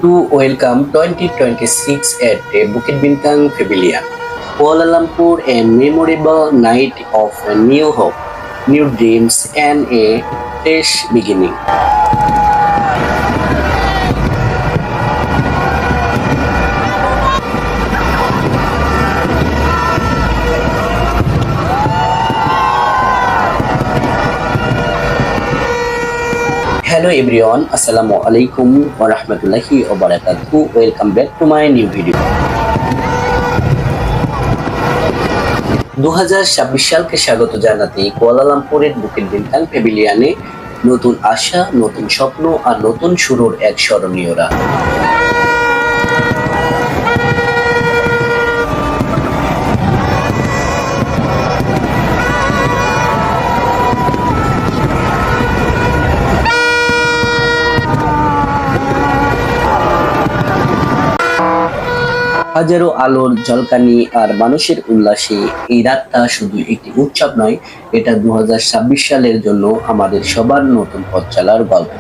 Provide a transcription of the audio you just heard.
to welcome 2026 at Bukit Bintang Pavilion, Kuala Lumpur, a memorable night of new hope, new dreams, and a fresh beginning. Hello everyone, Assalamu alaikum wa rahmatullahi wa barakatuh. Welcome back to my new video. 2026 সালকে স্বাগত জানাতে কুয়ালালামপুরের বুকিট বিন্তাং প্যাভিলিয়নে নতুন আশা, নতুন স্বপ্ন আর নতুন শুরুর এক স্মরণীয় রাত। হাজারো আলোর ঝলকানি আর মানুষের উল্লাসে এই রাতটা শুধু একটি উৎসব নয়, এটা 2026 সালের জন্য আমাদের সবার নতুন পথ চলার গল্প।